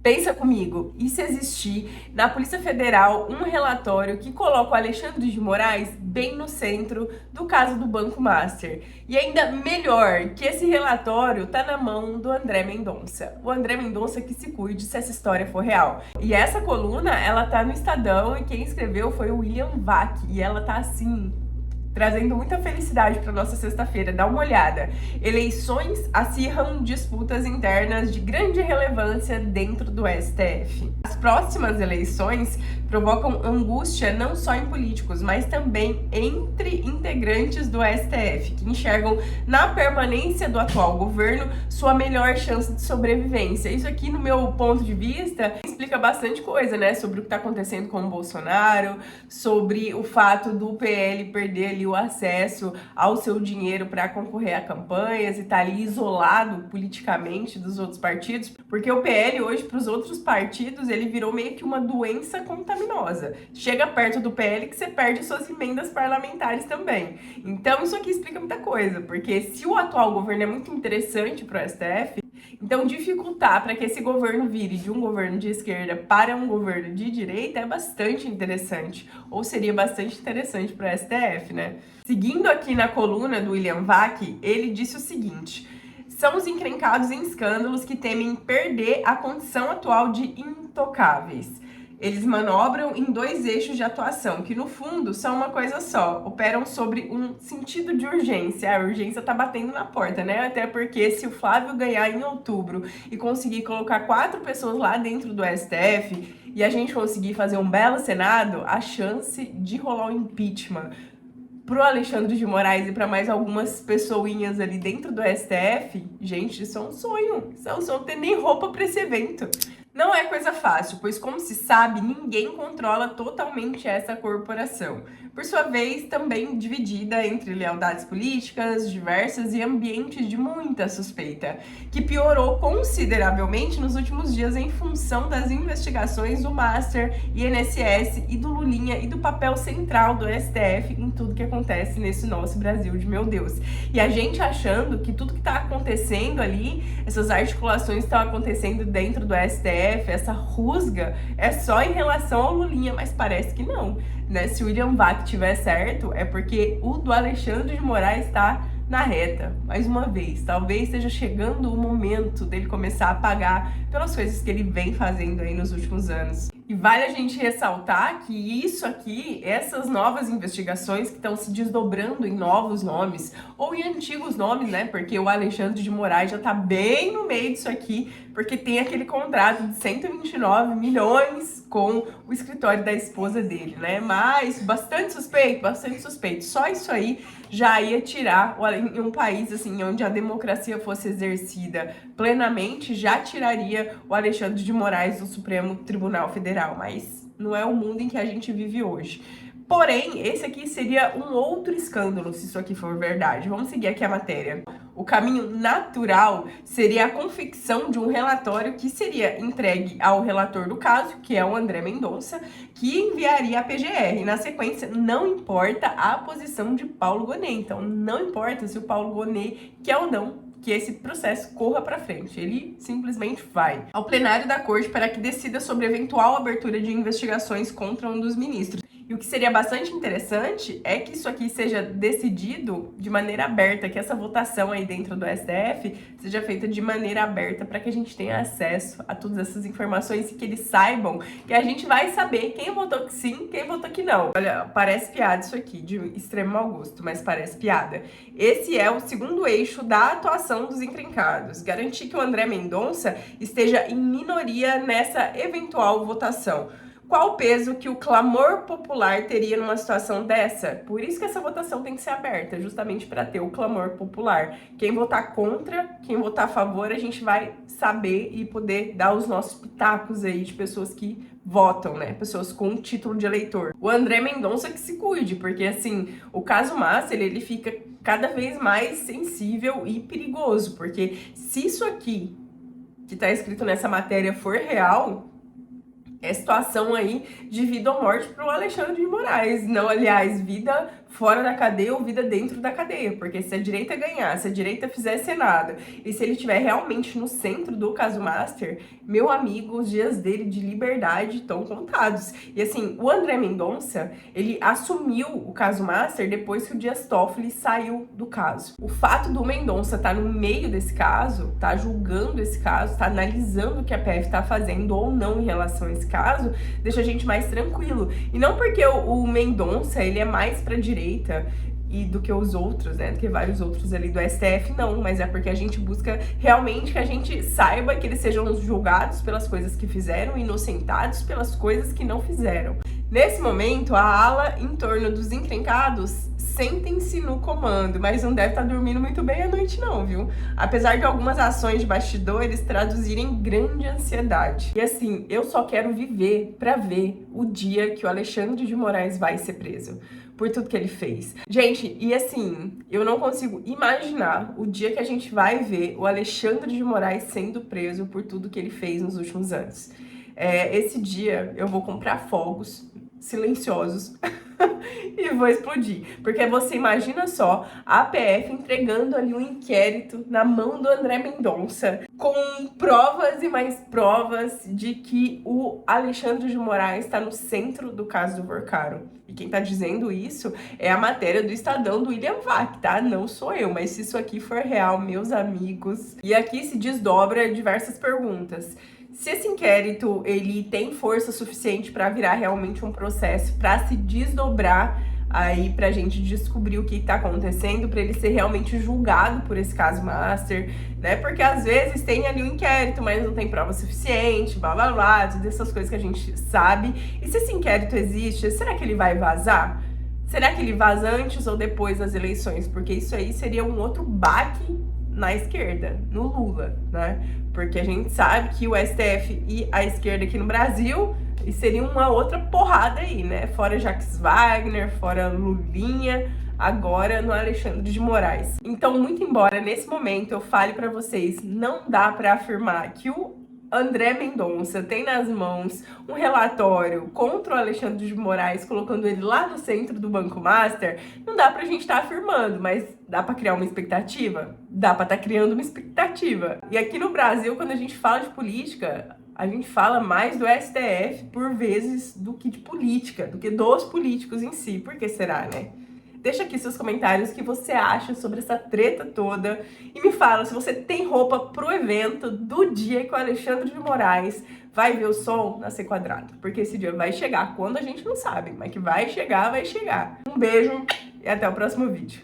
Pensa comigo, e se existir na Polícia Federal um relatório que coloca o Alexandre de Moraes bem no centro do caso do Banco Master? E ainda melhor, que esse relatório tá na mão do André Mendonça. O André Mendonça que se cuide se essa história for real. E essa coluna, ela tá no Estadão e quem escreveu foi o William Vac. E ela tá assim, trazendo muita felicidade para nossa sexta-feira. Dá uma olhada. Eleições acirram disputas internas de grande relevância dentro do STF. As próximas eleições provocam angústia não só em políticos, mas também entre integrantes do STF, que enxergam na permanência do atual governo sua melhor chance de sobrevivência. Isso aqui, no meu ponto de vista, explica bastante coisa, né? Sobre o que está acontecendo com o Bolsonaro, sobre o fato do PL perder ali o acesso ao seu dinheiro para concorrer a campanhas e tá ali isolado politicamente dos outros partidos, porque o PL hoje, para os outros partidos, ele virou meio que uma doença contaminada. Chega perto do PL que você perde suas emendas parlamentares também. Então isso aqui explica muita coisa, porque se o atual governo é muito interessante para o STF, então dificultar para que esse governo vire de um governo de esquerda para um governo de direita é bastante interessante, ou seria bastante interessante para o STF, né? Seguindo aqui na coluna do William Vac, ele disse o seguinte: são os encrencados em escândalos que temem perder a condição atual de intocáveis. Eles manobram em dois eixos de atuação, que no fundo são uma coisa só, operam sobre um sentido de urgência. A urgência tá batendo na porta, né? Até porque se o Flávio ganhar em outubro e conseguir colocar 4 pessoas lá dentro do STF e a gente conseguir fazer um belo Senado, a chance de rolar um impeachment pro Alexandre de Moraes e para mais algumas pessoinhas ali dentro do STF, gente, isso é um sonho. Isso é um sonho, não tem nem roupa para esse evento. Não é coisa fácil, pois, como se sabe, ninguém controla totalmente essa corporação. Por sua vez, também dividida entre lealdades políticas diversas e ambientes de muita suspeita, que piorou consideravelmente nos últimos dias em função das investigações do Master, INSS e do Lulinha e do papel central do STF em tudo que acontece nesse nosso Brasil de meu Deus. E a gente achando que tudo que está acontecendo ali, essas articulações estão acontecendo dentro do STF, essa rusga é só em relação ao Lulinha, mas parece que não, né? Se o William Vac tiver certo, é porque o do Alexandre de Moraes está na reta. Mais uma vez, talvez esteja chegando o momento dele começar a pagar pelas coisas que ele vem fazendo aí nos últimos anos. E vale a gente ressaltar que isso aqui, essas novas investigações que estão se desdobrando em novos nomes, ou em antigos nomes, né? Porque o Alexandre de Moraes já tá bem no meio disso aqui, porque tem aquele contrato de 129 milhões com o escritório da esposa dele, né? Mas bastante suspeito, bastante suspeito. Só isso aí já ia tirar, em um país assim, onde a democracia fosse exercida plenamente, já tiraria o Alexandre de Moraes do Supremo Tribunal Federal, mas não é o mundo em que a gente vive hoje. Porém, esse aqui seria um outro escândalo, se isso aqui for verdade. Vamos seguir aqui a matéria. O caminho natural seria a confecção de um relatório que seria entregue ao relator do caso, que é o André Mendonça, que enviaria a PGR. Na sequência, não importa a posição de Paulo Gonet. Então, não importa se o Paulo Gonet quer ou não que esse processo corra para frente. Ele simplesmente vai ao plenário da corte para que decida sobre eventual abertura de investigações contra um dos ministros. E o que seria bastante interessante é que isso aqui seja decidido de maneira aberta, que essa votação aí dentro do STF seja feita de maneira aberta para que a gente tenha acesso a todas essas informações e que eles saibam que a gente vai saber quem votou que sim, quem votou que não. Olha, parece piada isso aqui, de extremo mau gosto, mas parece piada. Esse é o segundo eixo da atuação dos encrencados, garantir que o André Mendonça esteja em minoria nessa eventual votação. Qual o peso que o clamor popular teria numa situação dessa? Por isso que essa votação tem que ser aberta, justamente para ter o clamor popular. Quem votar contra, quem votar a favor, a gente vai saber e poder dar os nossos pitacos aí de pessoas que votam, né? Pessoas com título de eleitor. O André Mendonça que se cuide, porque assim, o caso Master, ele fica cada vez mais sensível e perigoso, porque se isso aqui que tá escrito nessa matéria for real, é situação aí de vida ou morte para o Alexandre de Moraes. Não, aliás, vida fora da cadeia ou vida dentro da cadeia, porque se a direita ganhar, se a direita fizer Senado e se ele estiver realmente no centro do caso Master, meu amigo, os dias dele de liberdade estão contados. E assim, o André Mendonça, ele assumiu o caso Master depois que o Dias Toffoli saiu do caso. O fato do Mendonça estar no meio desse caso, tá julgando esse caso, tá analisando o que a PF tá fazendo ou não em relação a esse caso, deixa a gente mais tranquilo. E não porque o Mendonça, ele é mais pra direita e do que os outros, né, do que vários outros ali do STF, não, mas é porque a gente busca realmente que a gente saiba que eles sejam julgados pelas coisas que fizeram e inocentados pelas coisas que não fizeram. Nesse momento, a ala em torno dos encrencados sentem-se no comando, mas não deve estar dormindo muito bem à noite não, viu? Apesar de algumas ações de bastidores traduzirem grande ansiedade. E assim, eu só quero viver pra ver o dia que o Alexandre de Moraes vai ser preso por tudo que ele fez. Gente, e assim, eu não consigo imaginar o dia que a gente vai ver o Alexandre de Moraes sendo preso por tudo que ele fez nos últimos anos. Esse dia eu vou comprar fogos silenciosos e vou explodir. Porque você imagina só a PF entregando ali um inquérito na mão do André Mendonça com provas e mais provas de que o Alexandre de Moraes está no centro do caso do Porcaro. E quem tá dizendo isso é a matéria do Estadão do William Vac, tá? Não sou eu, mas se isso aqui for real, meus amigos. E aqui se desdobra diversas perguntas. Se esse inquérito ele tem força suficiente para virar realmente um processo, para se desdobrar aí pra gente descobrir o que tá acontecendo, para ele ser realmente julgado por esse caso Master, né? Porque às vezes tem ali um inquérito, mas não tem prova suficiente, blá blá blá, todas essas coisas que a gente sabe. E se esse inquérito existe, será que ele vai vazar? Será que ele vaza antes ou depois das eleições? Porque isso aí seria um outro baque na esquerda, no Lula, né? Porque a gente sabe que o STF e a esquerda aqui no Brasil seria uma outra porrada aí, né? Fora Jacques Wagner, fora Lulinha, agora no Alexandre de Moraes. Então, muito embora nesse momento eu fale pra vocês, não dá pra afirmar que o André Mendonça tem nas mãos um relatório contra o Alexandre de Moraes, colocando ele lá no centro do Banco Master, não dá pra gente estar afirmando, mas dá pra criar uma expectativa? Dá pra estar criando uma expectativa. E aqui no Brasil, quando a gente fala de política, a gente fala mais do STF por vezes do que de política, do que dos políticos em si. Por que será, né? Deixa aqui seus comentários o que você acha sobre essa treta toda e me fala se você tem roupa pro evento do dia que o Alexandre de Moraes vai ver o sol nascer quadrado. Porque esse dia vai chegar quando a gente não sabe, mas que vai chegar, vai chegar. Um beijo e até o próximo vídeo.